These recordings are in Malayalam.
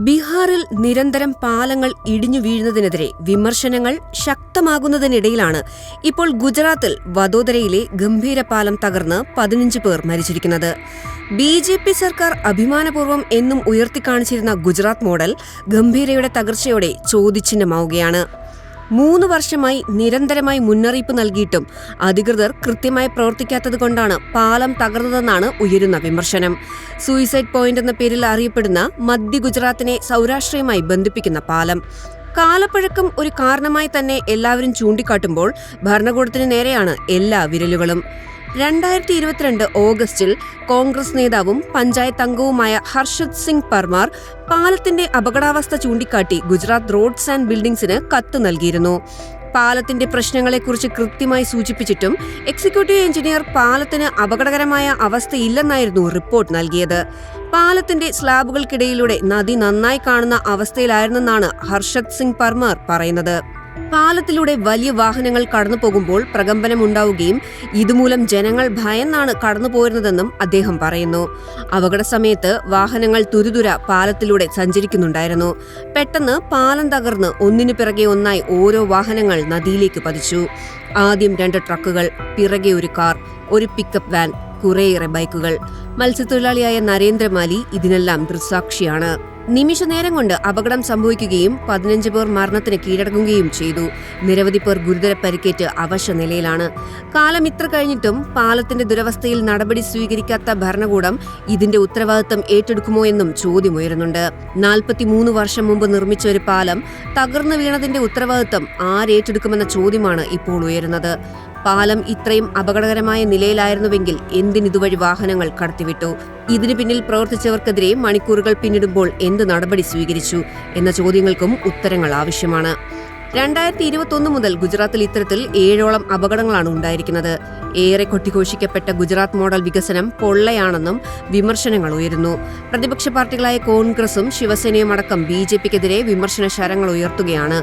ബീഹാറിൽ നിരന്തരം പാലങ്ങൾ ഇടിഞ്ഞു വീഴുന്നതിനെതിരെ വിമർശനങ്ങൾ ശക്തമാകുന്നതിനിടയിലാണ് ഇപ്പോൾ ഗുജറാത്തിൽ വഡോദരയിലെ ഗംഭീര പാലം തകർന്ന് 15 പേർ മരിച്ചിരിക്കുന്നത്. BJP സർക്കാർ അഭിമാനപൂർവ്വം എന്നും ഉയർത്തിക്കാണിച്ചിരുന്ന ഗുജറാത്ത് മോഡൽ ഗംഭീരയുടെ തകർച്ചയോടെ ചോദ്യചിഹ്നമാവുകയാണ്. 3 വർഷമായി നിരന്തരമായി മുന്നറിയിപ്പ് നൽകിയിട്ടും അധികൃതർ കൃത്യമായി പ്രവർത്തിക്കാത്തതുകൊണ്ടാണ് പാലം തകർന്നതെന്നാണ് ഉയരുന്ന വിമർശനം. സൂയിസൈഡ് പോയിന്റ് എന്ന പേരിൽ അറിയപ്പെടുന്ന മധ്യ ഗുജറാത്തിനെ സൗരാഷ്ട്രയുമായി ബന്ധിപ്പിക്കുന്ന പാലം കാലപ്പഴക്കം ഒരു കാരണമായി തന്നെ എല്ലാവരും ചൂണ്ടിക്കാട്ടുമ്പോൾ ഭരണകൂടത്തിന് നേരെയാണ് എല്ലാ വിരലുകളും. 2022 ഓഗസ്റ്റിൽ കോൺഗ്രസ് നേതാവും പഞ്ചായത്ത് അംഗവുമായ ഹർഷദ് സിംഗ് പർമാർ പാലത്തിന്റെ അപകടാവസ്ഥ ചൂണ്ടിക്കാട്ടി ഗുജറാത്ത് റോഡ്സ് ആൻഡ് ബിൽഡിംഗ്സിന് കത്ത് നൽകിയിരുന്നു. പാലത്തിന്റെ പ്രശ്നങ്ങളെക്കുറിച്ച് കൃത്യമായി സൂചിപ്പിച്ചിട്ടും എക്സിക്യൂട്ടീവ് എഞ്ചിനീയർ പാലത്തിന് അപകടകരമായ അവസ്ഥയില്ലെന്നായിരുന്നു റിപ്പോർട്ട് നൽകിയത്. പാലത്തിന്റെ സ്ലാബുകൾക്കിടയിലൂടെ നദി നന്നായി കാണുന്ന അവസ്ഥയിലായിരുന്നെന്നാണ് ഹർഷദ് സിംഗ് പർമാർ പറയുന്നത്. പാലത്തിലൂടെ വലിയ വാഹനങ്ങൾ കടന്നു പോകുമ്പോൾ പ്രകമ്പനമുണ്ടാവുകയും ഇതുമൂലം ജനങ്ങൾ ഭയന്നാണ് കടന്നുപോയിരുന്നതെന്നും അദ്ദേഹം പറയുന്നു. അപകട സമയത്ത് വാഹനങ്ങൾ തുരുതുര പാലത്തിലൂടെ സഞ്ചരിക്കുന്നുണ്ടായിരുന്നു. പെട്ടെന്ന് പാലം തകർന്ന് ഒന്നിനു പിറകെ ഒന്നായി ഓരോ വാഹനങ്ങൾ നദിയിലേക്ക് പതിച്ചു. ആദ്യം 2 ട്രക്കുകൾ, പിറകെ ഒരു കാർ, ഒരു പിക്കപ്പ് വാൻ, കുറേയേറെ ബൈക്കുകൾ. മത്സ്യത്തൊഴിലാളിയായ നരേന്ദ്രമാലി ഇതിനെല്ലാം ദൃക്സാക്ഷിയാണ്. നിമിഷനേരം കൊണ്ട് അപകടം സംഭവിക്കുകയും 15 പേർ മരണത്തിന് കീഴടങ്ങുകയും ചെയ്തു. നിരവധി പേർ ഗുരുതര പരിക്കേറ്റ് അവശ നിലയിലാണ്. കാലം ഇത്ര കഴിഞ്ഞിട്ടും പാലത്തിന്റെ ദുരവസ്ഥയിൽ നടപടി സ്വീകരിക്കാത്ത ഭരണകൂടം ഇതിന്റെ ഉത്തരവാദിത്തം ഏറ്റെടുക്കുമോ എന്നും ചോദ്യമുയരുന്നുണ്ട്. 43 വർഷം മുമ്പ് നിർമ്മിച്ച ഒരു പാലം തകർന്നു വീണതിന്റെ ഉത്തരവാദിത്തം ആരേറ്റെടുക്കുമെന്ന ചോദ്യമാണ് ഇപ്പോൾ ഉയരുന്നത്. പാലം ഇത്രയും അപകടകരമായ നിലയിലായിരുന്നുവെങ്കിൽ എന്തിനിതുവഴി വാഹനങ്ങൾ കടത്തിവിട്ടു? ഇതിനു പിന്നിൽ പ്രവർത്തിച്ചവർക്കെതിരെ മണിക്കൂറുകൾ പിന്നിടുമ്പോൾ എന്ത് നടപടി സ്വീകരിച്ചു എന്ന ചോദ്യങ്ങൾക്കും ഉത്തരങ്ങൾ ആവശ്യമാണ്. 2021 മുതൽ ഗുജറാത്തിൽ ഇത്തരത്തിൽ 7ഓളം അപകടങ്ങളാണ് ഉണ്ടായിരിക്കുന്നത്. ഏറെ കൊട്ടിഘോഷിക്കപ്പെട്ട ഗുജറാത്ത് മോഡൽ വികസനം പൊള്ളയാണെന്നും വിമർശനങ്ങൾ ഉയരുന്നു. പ്രതിപക്ഷ പാർട്ടികളായ കോൺഗ്രസും ശിവസേനയും അടക്കം BJPക്കെതിരെ വിമർശന ശരങ്ങൾ ഉയർത്തുകയാണ്.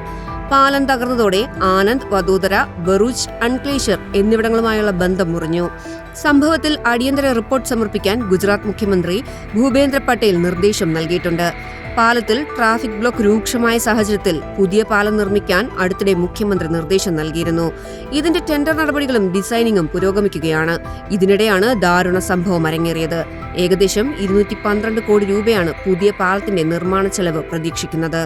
പാലം തകർന്നതോടെ ആനന്ദ്, വഡോദര, ഭറൂച്ച്, അൻക്ലേശ്വർ എന്നിവിടങ്ങളുമായുള്ള ബന്ധം മുറിഞ്ഞു. സംഭവത്തിൽ അടിയന്തര റിപ്പോർട്ട് സമർപ്പിക്കാൻ ഗുജറാത്ത് മുഖ്യമന്ത്രി ഭൂപേന്ദ്ര പട്ടേൽ നിർദ്ദേശം നൽകിയിട്ടുണ്ട്. പാലത്തിൽ ട്രാഫിക് ബ്ലോക്ക് രൂക്ഷമായ സാഹചര്യത്തിൽ പുതിയ പാലം നിർമ്മിക്കാൻ അടുത്തിടെ മുഖ്യമന്ത്രി നിർദ്ദേശം നൽകിയിരുന്നു. ഇതിന്റെ ടെൻഡർ നടപടികളും ഡിസൈനിങ്ങും പുരോഗമിക്കുകയാണ്. ഇതിനിടെയാണ് ദാരുണ സംഭവം അരങ്ങേറിയത്. ഏകദേശം 212 കോടി രൂപയാണ് പുതിയ പാലത്തിന്റെ നിർമ്മാണ ചെലവ് പ്രതീക്ഷിക്കുന്നത്.